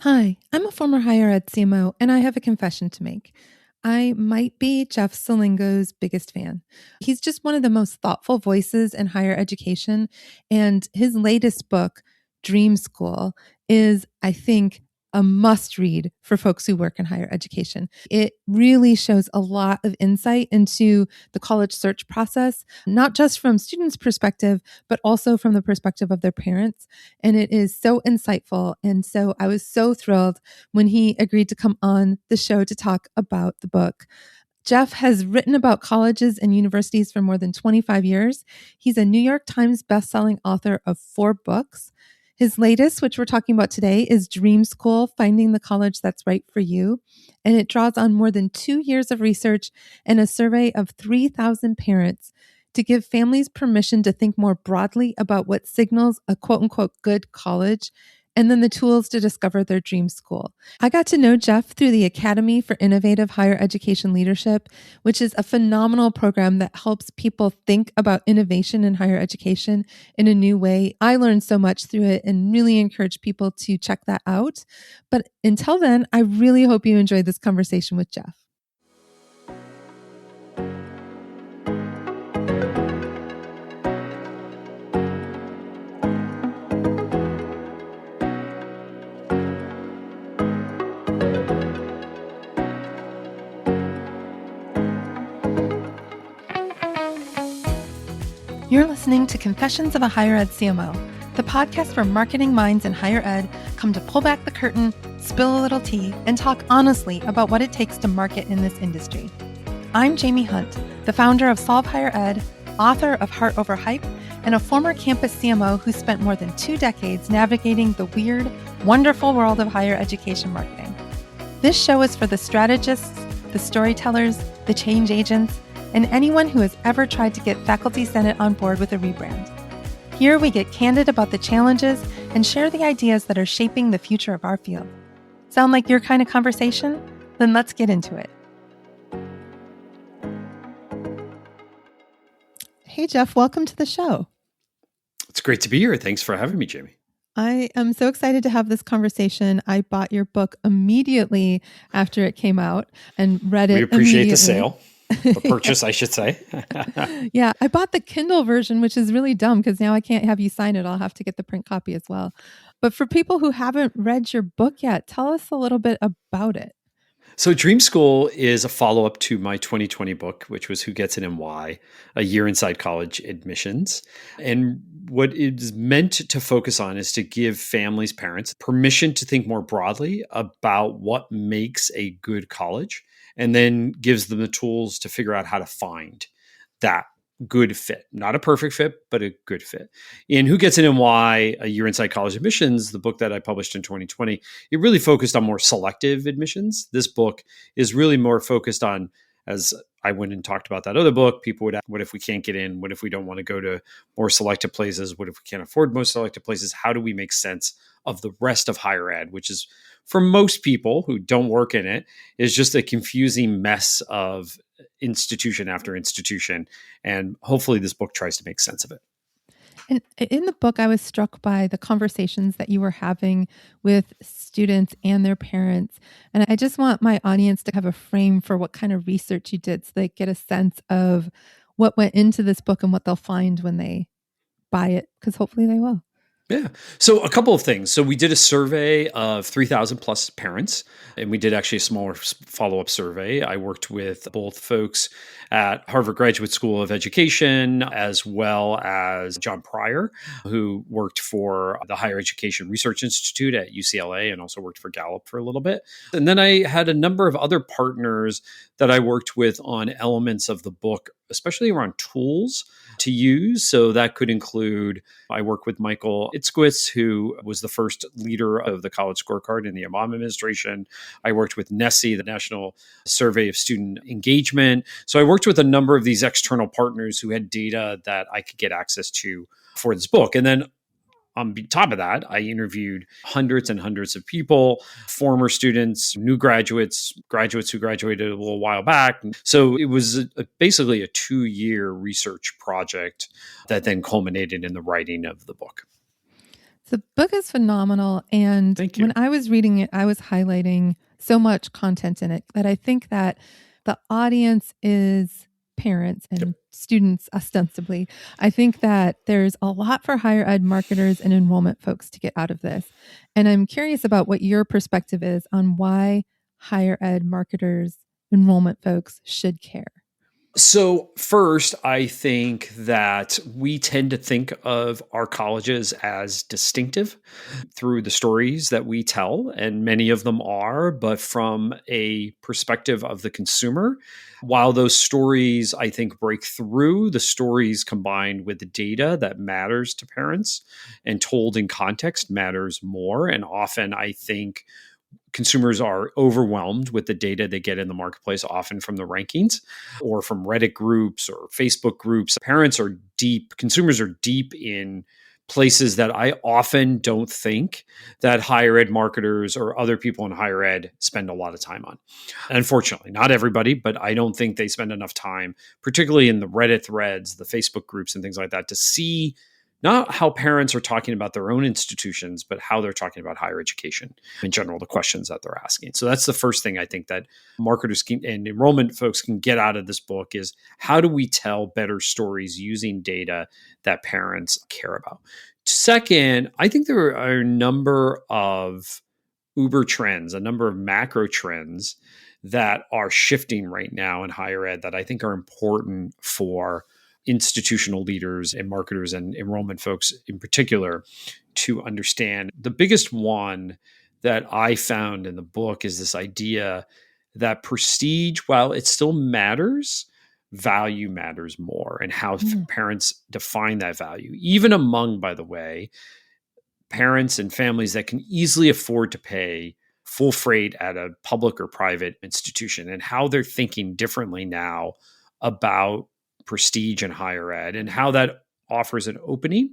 Hi, I'm a former higher ed CMO, and I have a confession to make. I might be Jeff Selingo's biggest fan. He's just one of the most thoughtful voices in higher education, and his latest book, Dream School, is, I think, a must read for folks who work in higher education. It really shows a lot of insight into the college search process, not just from students' perspective, but also from the perspective of their parents. And it is so insightful. And so I was so thrilled when he agreed to come on the show to talk about the book. Jeff has written about colleges and universities for more than 25 years. He's a New York Times bestselling author of 4 books. His latest, which we're talking about today, is Dream School, Finding the College That's Right for You. And it draws on more than 2 years of research and a survey of 3,000 parents to give families permission to think more broadly about what signals a quote unquote good college, and then the tools to discover their dream school. I got to know Jeff through the Academy for Innovative Higher Education Leadership, which is a phenomenal program that helps people think about innovation in higher education in a new way. I learned so much through it and really encourage people to check that out. But until then, I really hope you enjoyed this conversation with Jeff. You're listening to Confessions of a Higher Ed CMO, the podcast where marketing minds in higher ed come to pull back the curtain, spill a little tea, and talk honestly about what it takes to market in this industry. I'm Jaime Hunt, the founder of Solve Higher Ed, author of Heart Over Hype, and a former campus CMO who spent more than 2 decades navigating the weird, wonderful world of higher education marketing. This show is for the strategists, the storytellers, the change agents, and anyone who has ever tried to get Faculty Senate on board with a rebrand. Here we get candid about the challenges and share the ideas that are shaping the future of our field. Sound like your kind of conversation? Then let's get into it. Hey, Jeff, welcome to the show. It's great to be here. Thanks for having me, Jamie. I am so excited to have this conversation. I bought your book immediately after it came out and read it. We appreciate the sale. The purchase, I should say. Yeah, I bought the Kindle version, which is really dumb because now I can't have you sign it. I'll have to get the print copy as well. But for people who haven't read your book yet, tell us a little bit about it. So Dream School is a follow-up to my 2020 book, which was Who Gets in and Why, a year inside college admissions. And what it is meant to focus on is to give families, parents, permission to think more broadly about what makes a good college, and then gives them the tools to figure out how to find that good fit. Not a perfect fit, but a good fit. In Who Gets In and Why, a year inside college admissions, the book that I published in 2020, it really focused on more selective admissions. This book is really more focused on, as I went and talked about that other book, people would ask, what if we can't get in? What if we don't want to go to more selective places? What if we can't afford most selective places? How do we make sense of the rest of higher ed, which is, for most people who don't work in it, is just a confusing mess of institution after institution. And hopefully this book tries to make sense of it. And in the book, I was struck by the conversations that you were having with students and their parents. And I just want my audience to have a frame for what kind of research you did so they get a sense of what went into this book and what they'll find when they buy it, because hopefully they will. Yeah. So a couple of things. So we did a survey of 3,000 plus parents, and we did actually a smaller follow-up survey. I worked with both folks at Harvard Graduate School of Education, as well as John Pryor, who worked for the Higher Education Research Institute at UCLA and also worked for Gallup for a little bit. And then I had a number of other partners that I worked with on elements of the book, especially around tools to use. So that could include, I work with Michael Itzkowitz, who was the first leader of the college scorecard in the Obama administration. I worked with NESE, the National Survey of Student Engagement. So I worked with a number of these external partners who had data that I could get access to for this book. And then on top of that, I interviewed hundreds and hundreds of people, former students, new graduates, graduates who graduated a little while back. So it was basically a 2-year research project that then culminated in the writing of the book. The book is phenomenal. And Thank when you. I was reading it, I was highlighting so much content in it that I think that the audience is parents Yep. and students ostensibly. I think that there's a lot for higher ed marketers and enrollment folks to get out of this. And I'm curious about what your perspective is on why higher ed marketers, enrollment folks should care. So, first, I think that we tend to think of our colleges as distinctive through the stories that we tell, and many of them are, but from a perspective of the consumer. While those stories, I think, break through, the stories combined with the data that matters to parents and told in context matters more. And often, I think consumers are overwhelmed with the data they get in the marketplace, often from the rankings or from Reddit groups or Facebook groups. Consumers are deep in places that I often don't think that higher ed marketers or other people in higher ed spend a lot of time on. Unfortunately, not everybody, but I don't think they spend enough time, particularly in the Reddit threads, the Facebook groups, and things like that, to see not how parents are talking about their own institutions, but how they're talking about higher education in general, the questions that they're asking. So that's the first thing I think that marketers and enrollment folks can get out of this book is how do we tell better stories using data that parents care about? Second, I think there are a number of uber trends, a number of macro trends that are shifting right now in higher ed that I think are important for institutional leaders and marketers and enrollment folks in particular to understand. The biggest one that I found in the book is this idea that prestige, while it still matters, value matters more, and how parents define that value, even among, by the way, parents and families that can easily afford to pay full freight at a public or private institution, and how they're thinking differently now about prestige and higher ed, and how that offers an opening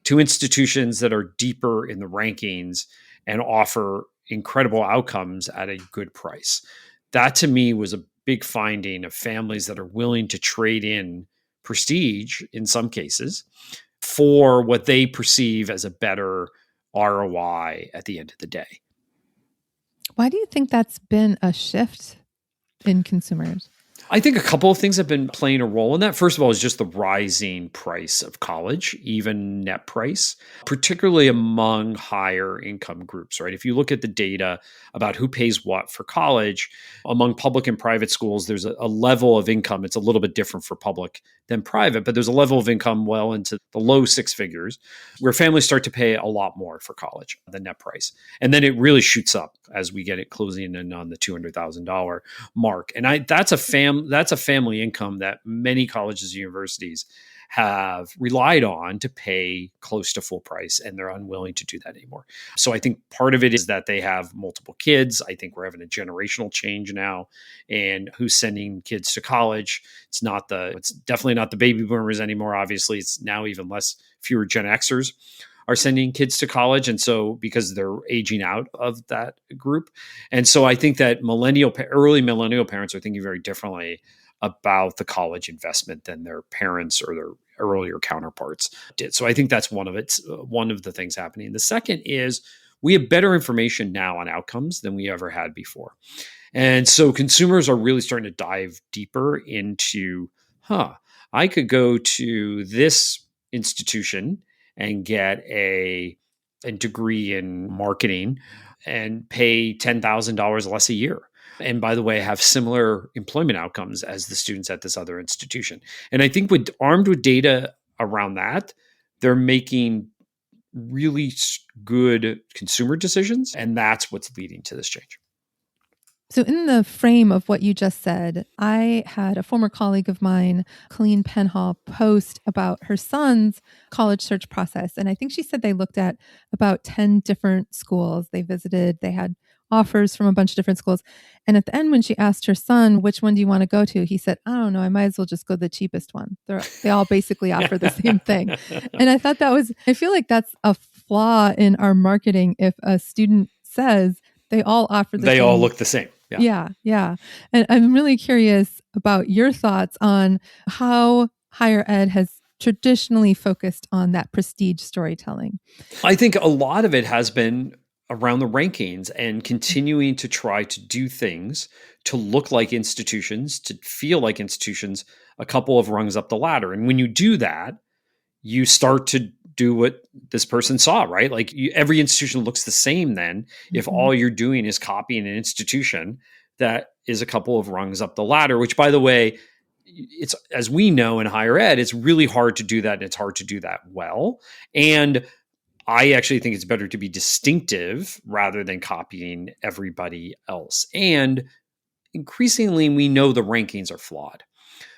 to institutions that are deeper in the rankings and offer incredible outcomes at a good price. That to me was a big finding of families that are willing to trade in prestige in some cases for what they perceive as a better ROI at the end of the day. Why do you think that's been a shift in consumers? I think a couple of things have been playing a role in that. First of all, is just the rising price of college, even net price, particularly among higher income groups, right? If you look at the data about who pays what for college, among public and private schools, there's a level of income. It's a little bit different for public than private, but there's a level of income well into the low six figures where families start to pay a lot more for college, the net price. And then it really shoots up as we get it closing in on the $200,000 mark. And that's a family income that many colleges and universities have relied on to pay close to full price, and they're unwilling to do that anymore. So I think part of it is that they have multiple kids. I think we're having a generational change now, and who's sending kids to college. It's definitely not the baby boomers anymore. Obviously, it's now even fewer Gen Xers are sending kids to college. And so because they're aging out of that group. And so I think that early millennial parents are thinking very differently about the college investment than their parents or their earlier counterparts did. So I think that's one of the things happening. The second is we have better information now on outcomes than we ever had before. And so consumers are really starting to dive deeper into, I could go to this institution and get a degree in marketing and pay $10,000 less a year. And by the way, have similar employment outcomes as the students at this other institution. And I think armed with data around that, they're making really good consumer decisions. And that's what's leading to this change. So, in the frame of what you just said, I had a former colleague of mine, Colleen Penhall, post about her son's college search process. And I think she said they looked at about 10 different schools they visited. They had offers from a bunch of different schools. And at the end, when she asked her son, which one do you want to go to? He said, I don't know. I might as well just go the cheapest one. They all basically offer the same thing. And I thought I feel like that's a flaw in our marketing. If a student says they all offer the same. They all look the same. Yeah. And I'm really curious about your thoughts on how higher ed has traditionally focused on that prestige storytelling? I think a lot of it has been around the rankings and continuing to try to do things to look like institutions, to feel like institutions a couple of rungs up the ladder. And when you do that, you start to do what this person saw, right? Like every institution looks the same then if Mhm. all you're doing is copying an institution that is a couple of rungs up the ladder, which by the way, it's as we know in higher ed, it's really hard to do that and it's hard to do that well. And I actually think it's better to be distinctive rather than copying everybody else. And increasingly, we know the rankings are flawed.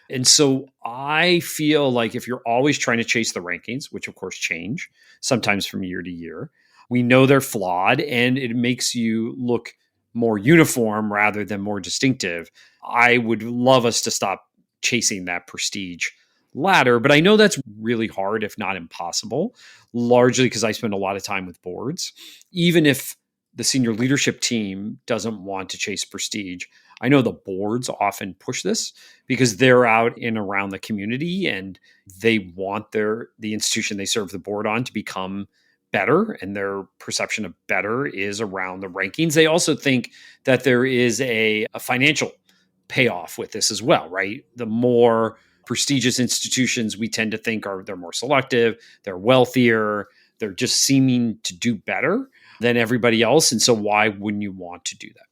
And so I feel like if you're always trying to chase the rankings, which of course change sometimes from year to year, we know they're flawed and it makes you look more uniform rather than more distinctive. I would love us to stop chasing that prestige ladder, but I know that's really hard, if not impossible, largely because I spend a lot of time with boards. Even if the senior leadership team doesn't want to chase prestige, I know the boards often push this because they're out in around the community and they want the institution they serve the board on to become better, and their perception of better is around the rankings. They also think that there is a financial payoff with this as well, right? The more prestigious institutions we tend to think they're more selective, they're wealthier, they're just seeming to do better than everybody else. And so why wouldn't you want to do that?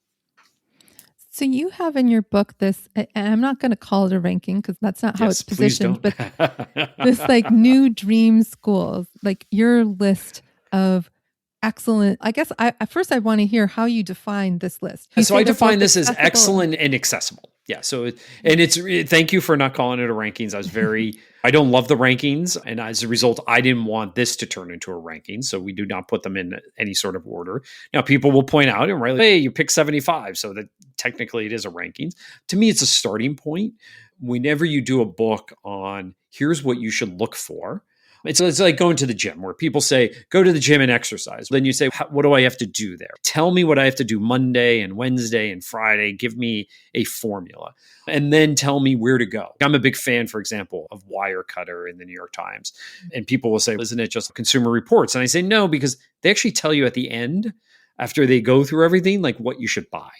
So you have in your book this, and I'm not going to call it a ranking because that's not how Yes, it's please positioned, don't. but this like new dream schools, like your list of excellent. I guess at first I want to hear how you define this list. You So say I they're define both this as accessible. excellent and accessible. Yeah. So, thank you for not calling it a rankings. I don't love the rankings. And as a result, I didn't want this to turn into a ranking. So we do not put them in any sort of order. Now, people will point out and right, hey, you picked 75. So that technically it is a rankings. To me, it's a starting point. Whenever you do a book on here's what you should look for, it's like going to the gym where people say, go to the gym and exercise. Then you say, what do I have to do there? Tell me what I have to do Monday and Wednesday and Friday. Give me a formula and then tell me where to go. I'm a big fan, for example, of Wirecutter in the New York Times. And people will say, isn't it just Consumer Reports? And I say, no, because they actually tell you at the end, after they go through everything, like what you should buy.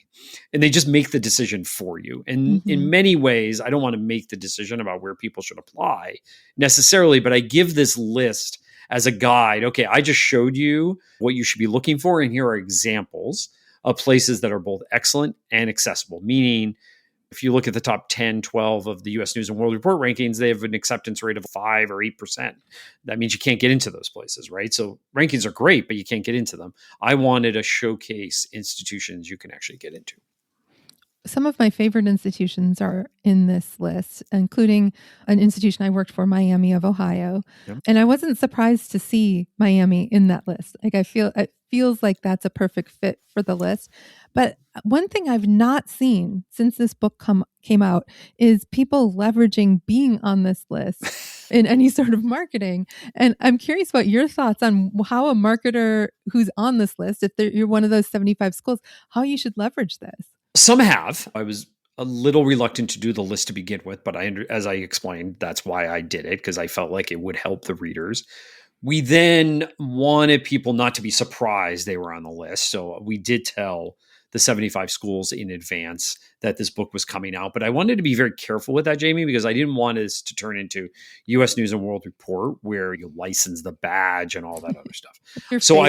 And they just make the decision for you. And in many ways, I don't want to make the decision about where people should apply necessarily, but I give this list as a guide. Okay, I just showed you what you should be looking for. And here are examples of places that are both excellent and accessible, meaning if you look at the top 10, 12 of the US News and World Report rankings, they have an acceptance rate of 5 or 8%. That means you can't get into those places, right? So rankings are great, but you can't get into them. I wanted to showcase institutions you can actually get into. Some of my favorite institutions are in this list, including an institution I worked for, Miami of Ohio. Yep. And I wasn't surprised to see Miami in that list. Like it feels like that's a perfect fit for the list. But one thing I've not seen since this book came out is people leveraging being on this list in any sort of marketing. And I'm curious about your thoughts on how a marketer who's on this list, if you're one of those 75 schools, how you should leverage this. Some have. I was a little reluctant to do the list to begin with, but as I explained, that's why I did it, because I felt like it would help the readers. We then wanted people not to be surprised they were on the list. So we did tell the 75 schools in advance that this book was coming out. But I wanted to be very careful with that, Jamie, because I didn't want this to turn into US News and World Report where you license the badge and all that other stuff. So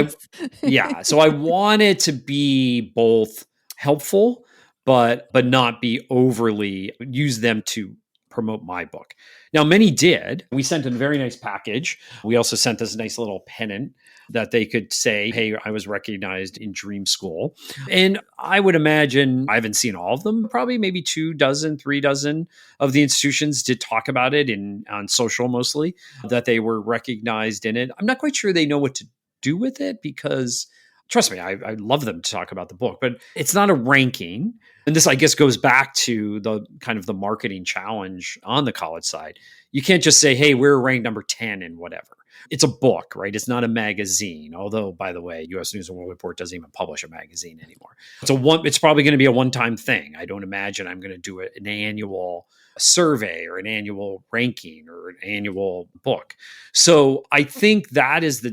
I wanted to be both helpful, but not be overly use them to promote my book. Now, many did. We sent a very nice package. We also sent this nice little pennant that they could say, hey, I was recognized in Dream School. And I would imagine, I haven't seen all of them, probably maybe 2 dozen, 3 dozen of the institutions did talk about it on social mostly, that they were recognized in it. I'm not quite sure they know what to do with it because trust me, I love them to talk about the book, but it's not a ranking. And this, I guess, goes back to the kind of the marketing challenge on the college side. You can't just say, hey, we're ranked number 10 in whatever. It's a book, right? It's not a magazine. Although, by the way, U.S. News and World Report doesn't even publish a magazine anymore. It's probably going to be a one-time thing. I don't imagine I'm going to do an annual survey or an annual ranking or an annual book. So I think that is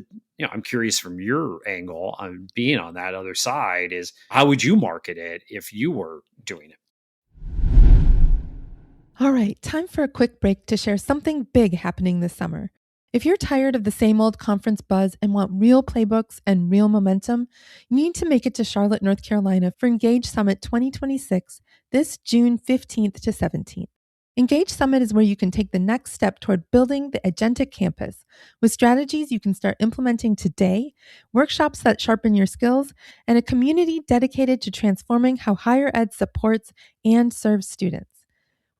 I'm curious from your angle on being on that other side is how would you market it if you were doing it? All right, time for a quick break to share something big happening this summer. If you're tired of the same old conference buzz and want real playbooks and real momentum, you need to make it to Charlotte, North Carolina for Engage Summit 2026 this June 15th to 17th. Engage Summit is where you can take the next step toward building the agentic campus with strategies you can start implementing today, workshops that sharpen your skills, and a community dedicated to transforming how higher ed supports and serves students.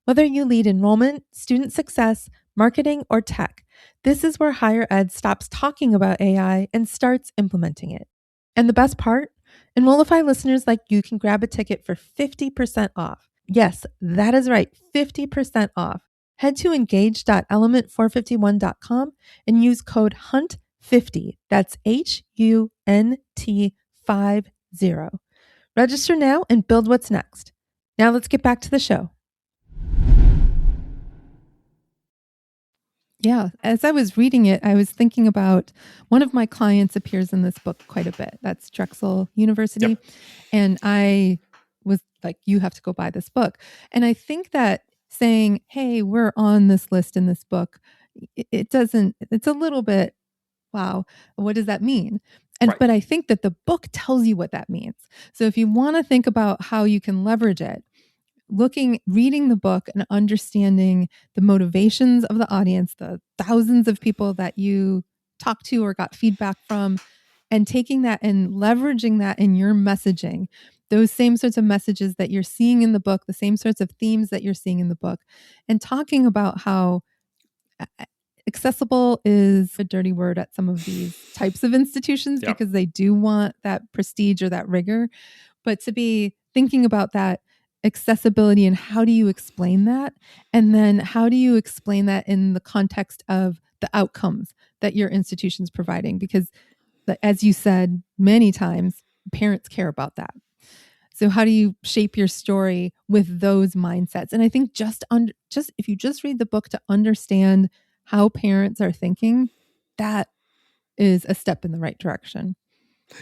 Whether you lead enrollment, student success, marketing, or tech, this is where higher ed stops talking about AI and starts implementing it. And the best part? Enrollify listeners like you can grab a ticket for 50% off. Yes, that is right, 50% off. Head to engage.element451.com and use code HUNT50. That's HUNT50. Register now and build what's next. Now let's get back to the show. Yeah, as I was reading it, I was thinking about one of my clients appears in this book quite a bit. That's Drexel University. Yep. And I was like, you have to go buy this book. And I think that saying, hey, we're on this list in this book, it's a little bit, wow, what does that mean? Right. But I think that the book tells you what that means. So if you want to think about how you can leverage it, reading the book and understanding the motivations of the audience, the thousands of people that you talked to or got feedback from, and taking that and leveraging that in your messaging, those same sorts of messages that you're seeing in the book, the same sorts of themes that you're seeing in the book, and talking about how accessible is a dirty word at some of these types of institutions because they do want that prestige or that rigor. But to be thinking about that accessibility and how do you explain that? And then how do you explain that in the context of the outcomes that your institution's providing? Because as you said many times, parents care about that. So how do you shape your story with those mindsets? And I think just if you just read the book to understand how parents are thinking, that is a step in the right direction.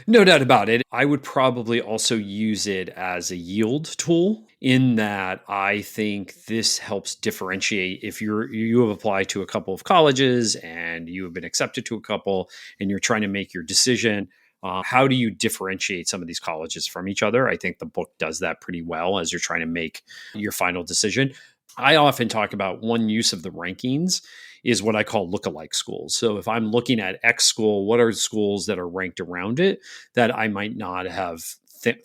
No doubt about it. I would probably also use it as a yield tool in that I think this helps differentiate if you have applied to a couple of colleges and you have been accepted to a couple and you're trying to make your decision. How do you differentiate some of these colleges from each other? I think the book does that pretty well as you're trying to make your final decision. I often talk about one use of the rankings is what I call lookalike schools. So if I'm looking at X school, what are schools that are ranked around it that I might not have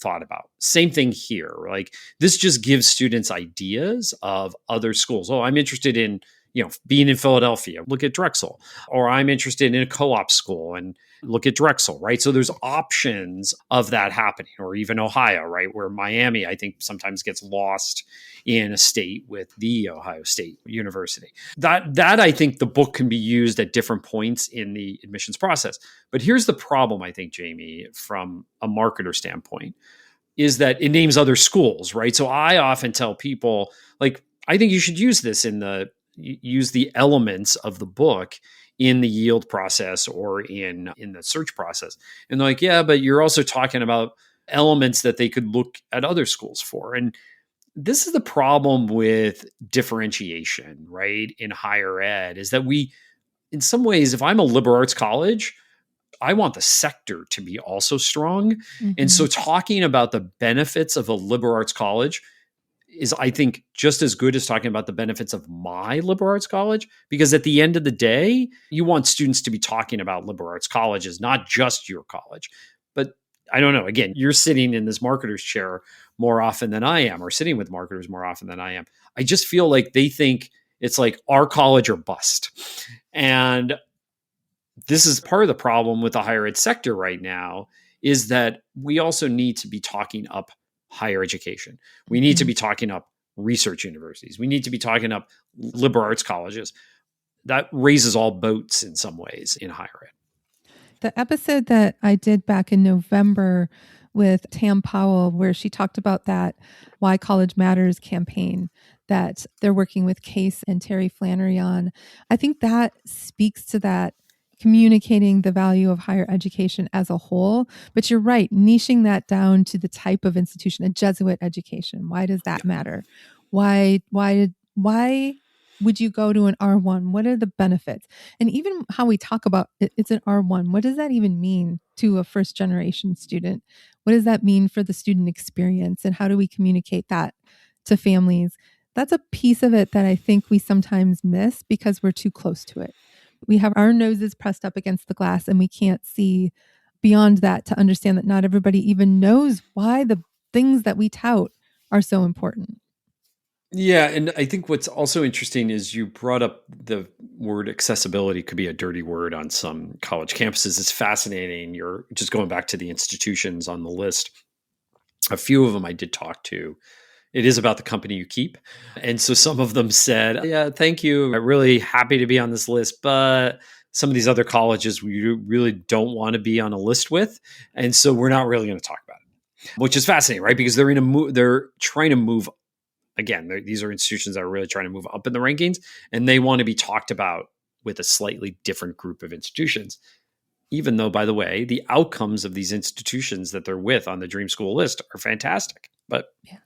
thought about? Same thing here. Like this just gives students ideas of other schools. Oh, I'm interested in being in Philadelphia, look at Drexel. Or I'm interested in a co-op school and look at Drexel, right? So there's options of that happening, or even Ohio, right? Where Miami, I think, sometimes gets lost in a state with the Ohio State University. That I think the book can be used at different points in the admissions process. But here's the problem, I think, Jamie, from a marketer standpoint, is that it names other schools, right? So I often tell people, like, I think you should use the elements of the book in the yield process or in the search process. And they're like, yeah, but you're also talking about elements that they could look at other schools for. And this is the problem with differentiation, right? In higher ed is that in some ways, if I'm a liberal arts college, I want the sector to be also strong. Mm-hmm. And so talking about the benefits of a liberal arts college is, I think, just as good as talking about the benefits of my liberal arts college, because at the end of the day, you want students to be talking about liberal arts colleges, not just your college. But I don't know, again, you're sitting in this marketer's chair more often than I am, or sitting with marketers more often than I am. I just feel like they think it's like our college or bust. And this is part of the problem with the higher ed sector right now, is that we also need to be talking up higher education. We need to be talking up research universities. We need to be talking up liberal arts colleges. that raises all boats in some ways in higher ed. The episode that I did back in November with Tam Powell, where she talked about that Why College Matters campaign that they're working with Case and Terry Flannery on, I think that speaks to that, communicating the value of higher education as a whole. But you're right, niching that down to the type of institution, a Jesuit education. Why does that matter? Why would you go to an R1? What are the benefits? And even how we talk about it's an R1. What does that even mean to a first generation student? What does that mean for the student experience? And how do we communicate that to families? That's a piece of it that I think we sometimes miss because we're too close to it. We have our noses pressed up against the glass and we can't see beyond that to understand that not everybody even knows why the things that we tout are so important. Yeah, and I think what's also interesting is you brought up the word accessibility could be a dirty word on some college campuses. It's fascinating. You're just going back to the institutions on the list. A few of them I did talk to. It is about the company you keep. And so some of them said, yeah, thank you. I'm really happy to be on this list, but some of these other colleges we really don't want to be on a list with. And so we're not really going to talk about it, which is fascinating, right? Because they're trying to move. Again, these are institutions that are really trying to move up in the rankings, and they want to be talked about with a slightly different group of institutions. Even though, by the way, the outcomes of these institutions that they're with on the Dream School list are fantastic, but yeah,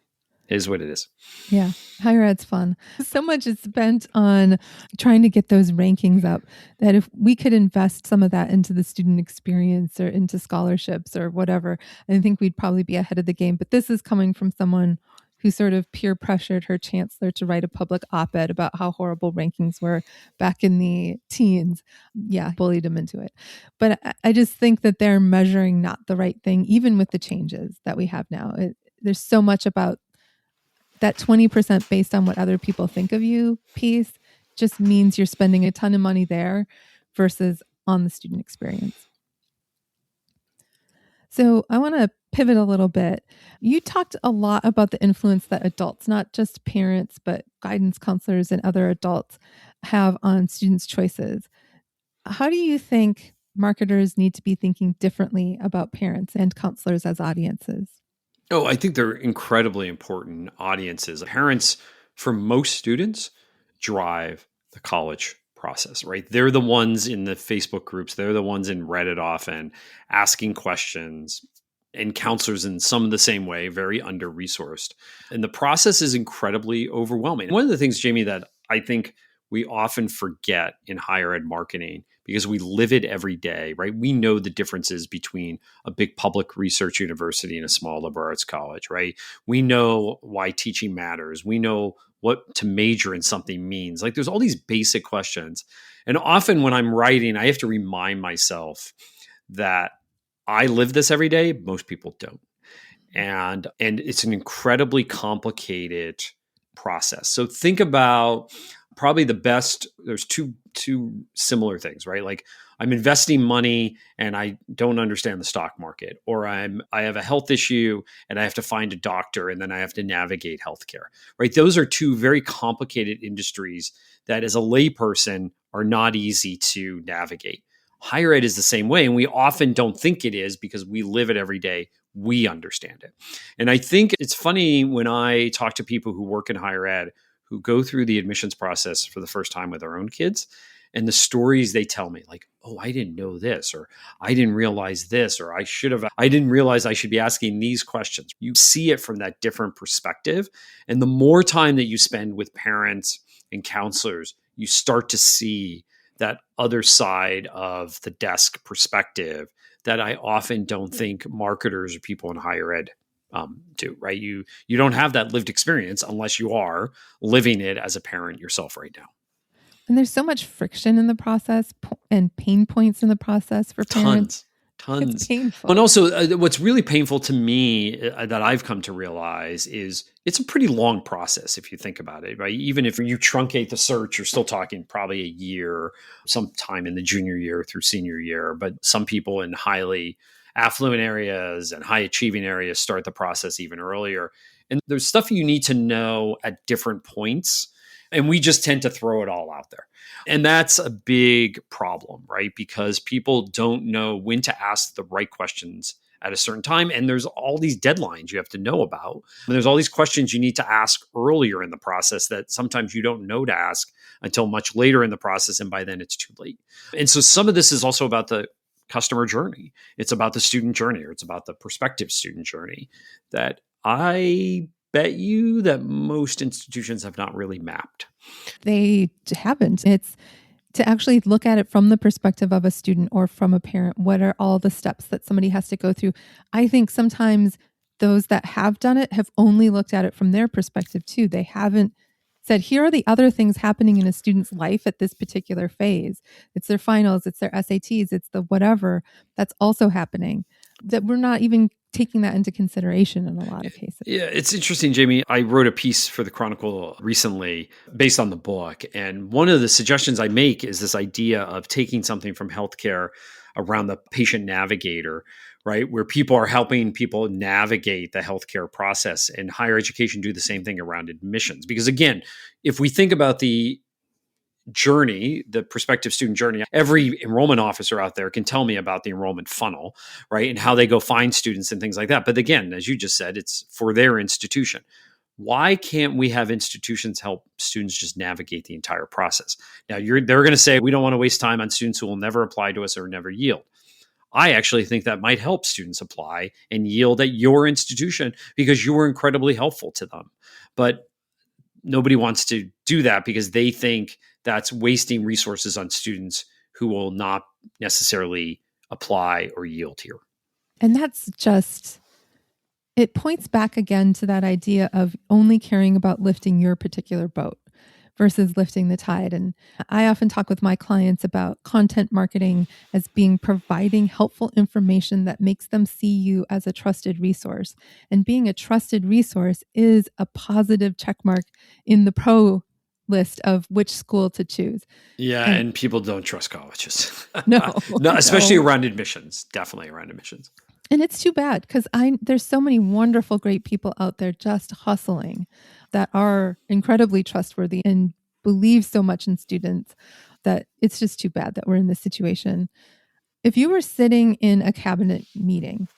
it is what it is. Yeah, higher ed's fun. So much is spent on trying to get those rankings up that if we could invest some of that into the student experience or into scholarships or whatever, I think we'd probably be ahead of the game. But this is coming from someone who sort of peer pressured her chancellor to write a public op-ed about how horrible rankings were back in the teens. Yeah, bullied him into it. But I just think that they're measuring not the right thing, even with the changes that we have now. There's so much about that 20% based on what other people think of you piece just means you're spending a ton of money there versus on the student experience. So I want to pivot a little bit. You talked a lot about the influence that adults, not just parents, but guidance counselors and other adults have on students' choices. How do you think marketers need to be thinking differently about parents and counselors as audiences? Oh, I think they're incredibly important audiences. Parents, for most students, drive the college process, right? They're the ones in the Facebook groups. They're the ones in Reddit often asking questions, and counselors in some of the same way, very under-resourced. And the process is incredibly overwhelming. One of the things, Jamie, that I think we often forget in higher ed marketing, because we live it every day, right? We know the differences between a big public research university and a small liberal arts college, right? We know why teaching matters. We know what to major in something means. Like there's all these basic questions. And often when I'm writing, I have to remind myself that I live this every day. Most people don't. And it's an incredibly complicated process. So think about probably the best. There's two similar things, right? Like I'm investing money and I don't understand the stock market, or I have a health issue and I have to find a doctor and then I have to navigate healthcare, right? Those are two very complicated industries that as a layperson are not easy to navigate. Higher ed is the same way, and we often don't think it is because we live it every day. We understand it. And I think it's funny when I talk to people who work in higher ed who go through the admissions process for the first time with their own kids, and the stories they tell me, like, oh, I didn't know this, or I didn't realize this, or I didn't realize I should be asking these questions. You see it from that different perspective. And the more time that you spend with parents and counselors, you start to see that other side of the desk perspective that I often don't think marketers or people in higher ed do, right? You don't have that lived experience unless you are living it as a parent yourself right now. And there's so much friction in the process and pain points in the process for parents. Tons. It's painful. And also what's really painful to me that I've come to realize is it's a pretty long process if you think about it, right? Even if you truncate the search, you're still talking probably a year, sometime in the junior year through senior year. But some people in highly affluent areas and high achieving areas start the process even earlier. And there's stuff you need to know at different points. And we just tend to throw it all out there. And that's a big problem, right? Because people don't know when to ask the right questions at a certain time. And there's all these deadlines you have to know about. And there's all these questions you need to ask earlier in the process that sometimes you don't know to ask until much later in the process. And by then it's too late. And so some of this is also about the customer journey. It's about the student journey, or it's about the prospective student journey that I bet you that most institutions have not really mapped. They haven't. It's to actually look at it from the perspective of a student or from a parent. What are all the steps that somebody has to go through? I think sometimes those that have done it have only looked at it from their perspective too. They haven't said, here are the other things happening in a student's life at this particular phase. It's their finals, it's their SATs, it's the whatever that's also happening, that we're not even taking that into consideration in a lot of cases. Yeah, it's interesting, Jamie. I wrote a piece for the Chronicle recently based on the book. And one of the suggestions I make is this idea of taking something from healthcare around the patient navigator, right? Where people are helping people navigate the healthcare process, and higher education do the same thing around admissions. Because again, if we think about the journey, the prospective student journey, every enrollment officer out there can tell me about the enrollment funnel, right? And how they go find students and things like that. But again, as you just said, it's for their institution. Why can't we have institutions help students just navigate the entire process? Now, they're going to say, we don't want to waste time on students who will never apply to us or never yield. I actually think that might help students apply and yield at your institution because you were incredibly helpful to them. But nobody wants to do that because they think that's wasting resources on students who will not necessarily apply or yield here. And that's just, it points back again to that idea of only caring about lifting your particular boat versus lifting the tide. And I often talk with my clients about content marketing as being providing helpful information that makes them see you as a trusted resource. And being a trusted resource is a positive check mark in the pro list of which school to choose. Yeah, and people don't trust colleges. No, especially around admissions, definitely around admissions. And it's too bad because there's so many wonderful, great people out there just hustling that are incredibly trustworthy and believe so much in students that it's just too bad that we're in this situation. If you were sitting in a cabinet meeting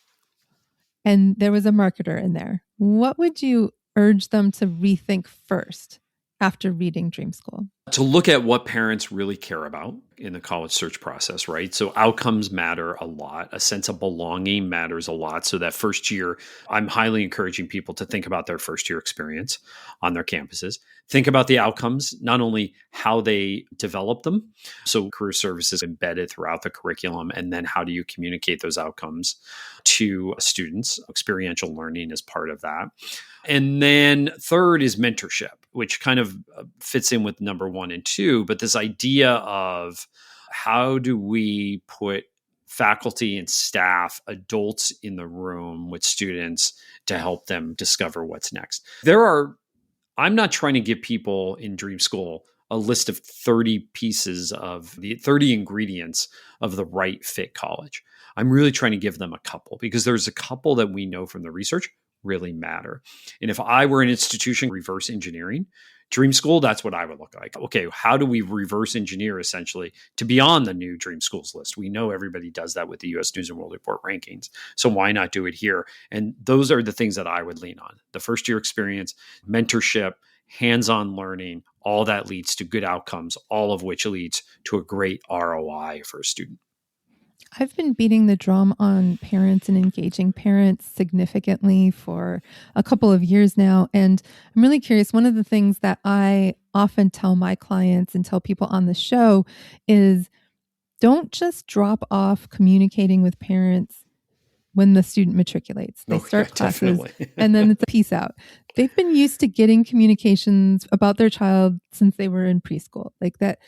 and there was a marketer in there, what would you urge them to rethink first after reading Dream School? To look at what parents really care about in the college search process, right? So outcomes matter a lot. A sense of belonging matters a lot. So that first year, I'm highly encouraging people to think about their first year experience on their campuses. Think about the outcomes, not only how they develop them. So career services embedded throughout the curriculum. And then how do you communicate those outcomes to students? Experiential learning is part of that. And then third is mentorship, which kind of fits in with number 1 and 2. But this idea of how do we put faculty and staff, adults in the room with students to help them discover what's next. I'm not trying to give people in Dream School a list of 30 pieces of the 30 ingredients of the right fit college. I'm really trying to give them a couple because there's a couple that we know from the research really matter. And if I were an institution reverse engineering Dream School, that's what I would look like. Okay, how do we reverse engineer essentially to be on the new Dream Schools list? We know everybody does that with the US News and World Report rankings. So why not do it here? And those are the things that I would lean on. The first year experience, mentorship, hands-on learning, all that leads to good outcomes, all of which leads to a great ROI for a student. I've been beating the drum on parents and engaging parents significantly for a couple of years now. And I'm really curious. One of the things that I often tell my clients and tell people on the show is don't just drop off communicating with parents when the student matriculates. They start classes and then it's a peace out. They've been used to getting communications about their child since they were in preschool. Like that.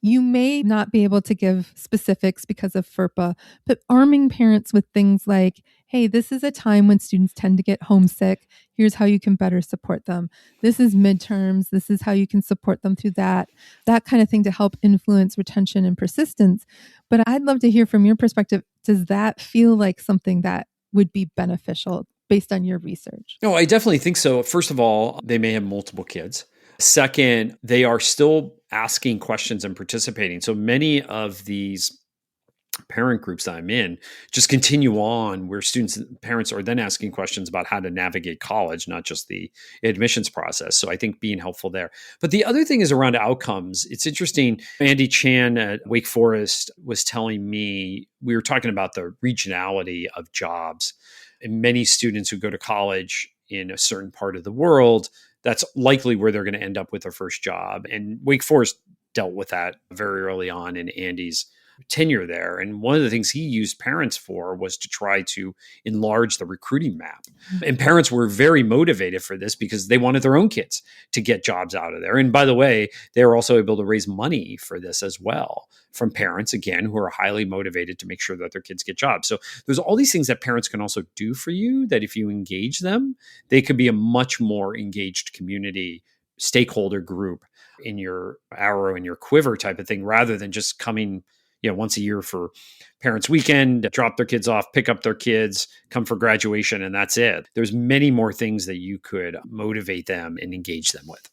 You may not be able to give specifics because of FERPA, but arming parents with things like, hey, this is a time when students tend to get homesick. Here's how you can better support them. This is midterms. This is how you can support them through that kind of thing to help influence retention and persistence. But I'd love to hear from your perspective. Does that feel like something that would be beneficial based on your research? No, I definitely think so. First of all, they may have multiple kids. Second, they are still asking questions and participating. So many of these parent groups that I'm in just continue on where students and parents are then asking questions about how to navigate college, not just the admissions process. So I think being helpful there. But the other thing is around outcomes. It's interesting. Andy Chan at Wake Forest was telling me, we were talking about the regionality of jobs. And many students who go to college in a certain part of the world, that's likely where they're going to end up with their first job. And Wake Forest dealt with that very early on in Andy's tenure there. And one of the things he used parents for was to try to enlarge the recruiting map. And parents were very motivated for this because they wanted their own kids to get jobs out of there. And by the way, they were also able to raise money for this as well from parents, again, who are highly motivated to make sure that their kids get jobs. So there's all these things that parents can also do for you that if you engage them, they could be a much more engaged community stakeholder group in your arrow and your quiver type of thing, rather than just coming once a year for parents weekend, drop their kids off, pick up their kids, come for graduation, and that's it. There's many more things that you could motivate them and engage them with.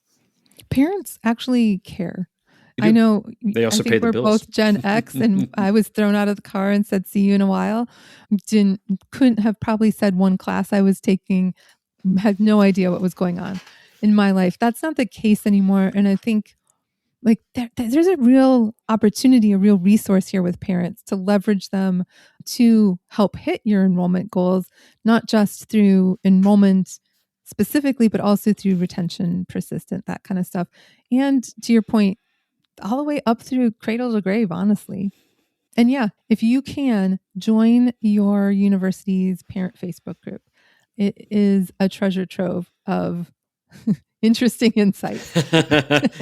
Parents actually care. I know. They also pay the we're bills. Both Gen X, and I was thrown out of the car and said, "See you in a while." Couldn't have probably said one class I was taking, had no idea what was going on in my life. That's not the case anymore. And I think like there's a real opportunity, a real resource here with parents to leverage them to help hit your enrollment goals, not just through enrollment specifically, but also through retention, persistent, that kind of stuff. And to your point, all the way up through cradle to grave, honestly. And yeah, if you can join your university's parent Facebook group, it is a treasure trove of interesting insights.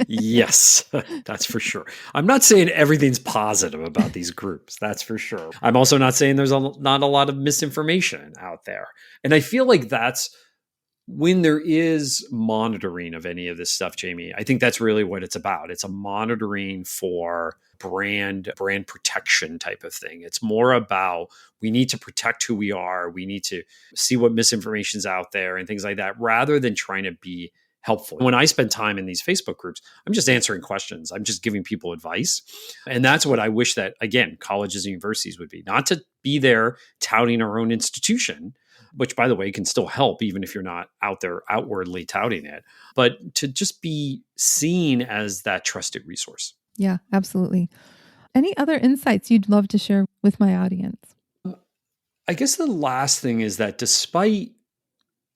Yes, that's for sure. I'm not saying everything's positive about these groups. That's for sure. I'm also not saying there's not a lot of misinformation out there. And I feel like that's when there is monitoring of any of this stuff, Jamie. I think that's really what it's about. It's a monitoring for brand protection type of thing. It's more about we need to protect who we are. We need to see what misinformation's out there and things like that, rather than trying to be helpful. When I spend time in these Facebook groups, I'm just answering questions. I'm just giving people advice. And that's what I wish that, again, colleges and universities would be. Not to be there touting our own institution, which, by the way, can still help even if you're not out there outwardly touting it, but to just be seen as that trusted resource. Yeah, absolutely. Any other insights you'd love to share with my audience? I guess the last thing is that despite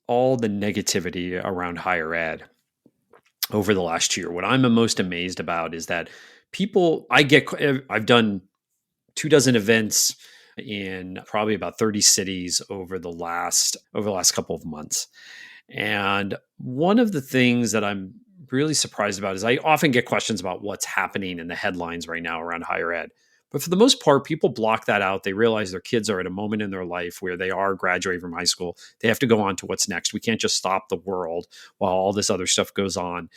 all the negativity around higher ed over the last year, what I'm most amazed about is that I've done 24 events in probably about 30 cities over the last couple of months. And one of the things that I'm really surprised about is I often get questions about what's happening in the headlines right now around higher ed. But for the most part, people block that out. They realize their kids are at a moment in their life where they are graduating from high school. They have to go on to what's next. We can't just stop the world while all this other stuff goes on.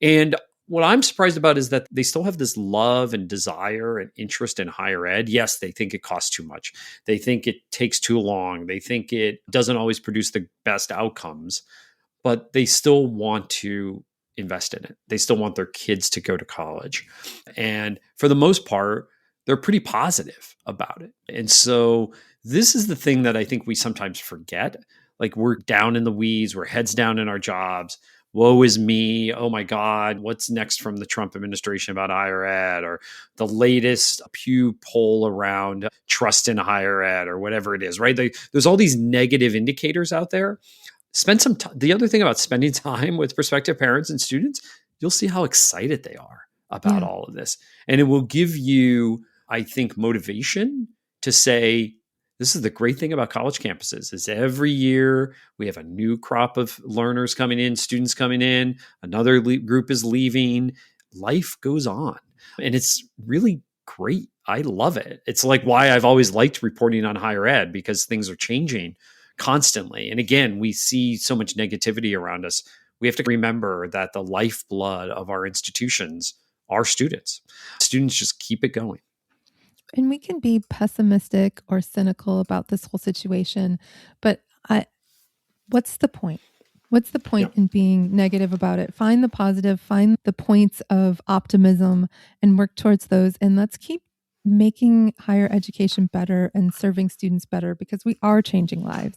And what I'm surprised about is that they still have this love and desire and interest in higher ed. Yes, they think it costs too much. They think it takes too long. They think it doesn't always produce the best outcomes, but they still want to invest in it. They still want their kids to go to college. And for the most part, they're pretty positive about it. And so this is the thing that I think we sometimes forget. Like, we're down in the weeds, we're heads down in our jobs. Woe is me. Oh my God, what's next from the Trump administration about higher ed, or the latest Pew poll around trust in higher ed, or whatever it is, right? There's all these negative indicators out there. Spend some time. The other thing about spending time with prospective parents and students, you'll see how excited they are about all of this. And it will give you, I think, motivation to say, this is the great thing about college campuses, is every year we have a new crop of learners coming in, students coming in, another group is leaving. Life goes on. And it's really great. I love it. It's like why I've always liked reporting on higher ed, because things are changing constantly. And again, we see so much negativity around us. We have to remember that the lifeblood of our institutions are students. Students just keep it going. And we can be pessimistic or cynical about this whole situation, but what's the point? What's the point in being negative about it? Find the positive, find the points of optimism and work towards those. And let's keep making higher education better and serving students better, because we are changing lives.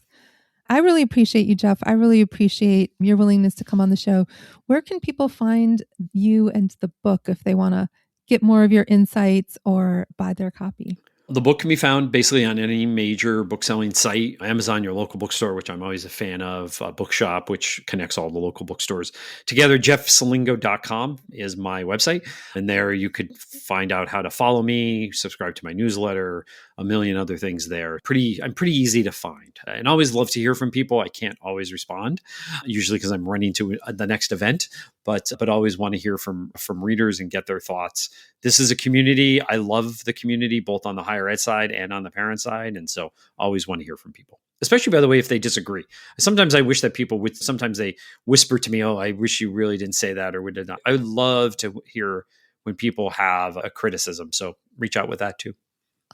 I really appreciate you, Jeff. I really appreciate your willingness to come on the show. Where can people find you and the book if they want to get more of your insights or buy their copy? The book can be found basically on any major book-selling site. Amazon, your local bookstore, which I'm always a fan of, Bookshop, which connects all the local bookstores together. JeffSelingo.com is my website. And there you could find out how to follow me, subscribe to my newsletter, a million other things there. I'm pretty easy to find. And I always love to hear from people. I can't always respond, usually because I'm running to the next event, but always want to hear from readers and get their thoughts. This is a community. I love the community, both on the higher ed side and on the parent side. And so always want to hear from people, especially, by the way, if they disagree. Sometimes I wish that people would, sometimes they whisper to me, oh, I wish you really didn't say that, or we did not. I would love to hear when people have a criticism. So reach out with that too.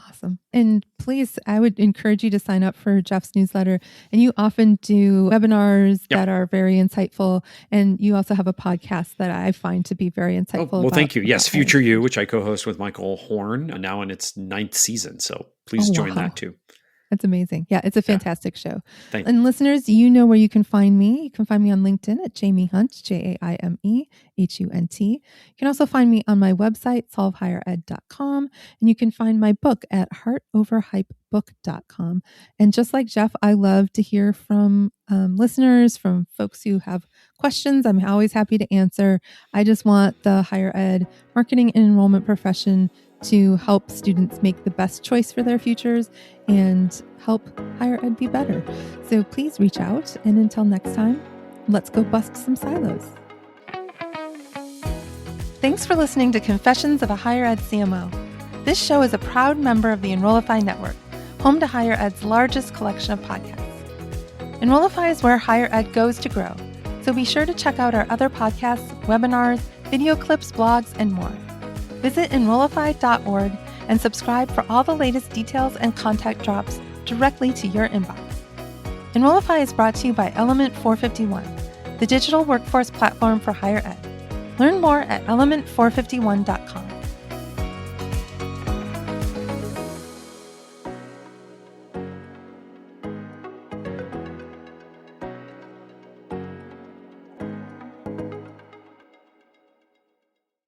Awesome. And please, I would encourage you to sign up for Jeff's newsletter. And you often do webinars that are very insightful. And you also have a podcast that I find to be very insightful. Thank you. Yes, Future You, which I co-host with Michael Horn, now in its 9th season. So please join that too. That's amazing. Yeah, it's a fantastic show. Thanks. And listeners, you know where you can find me. You can find me on LinkedIn at Jaime Hunt, JaimeHunt. You can also find me on my website, solvehighered.com. And you can find my book at heartoverhypebook.com. And just like Jeff, I love to hear from listeners, from folks who have questions. I'm always happy to answer. I just want the higher ed marketing and enrollment profession to help students make the best choice for their futures and help higher ed be better. So please reach out. And until next time, let's go bust some silos. Thanks for listening to Confessions of a Higher Ed CMO. This show is a proud member of the Enrollify Network, home to higher ed's largest collection of podcasts. Enrollify is where higher ed goes to grow. So be sure to check out our other podcasts, webinars, video clips, blogs, and more. Visit enrollify.org and subscribe for all the latest details and contact drops directly to your inbox. Enrollify is brought to you by Element 451, the digital workforce platform for higher ed. Learn more at element451.com.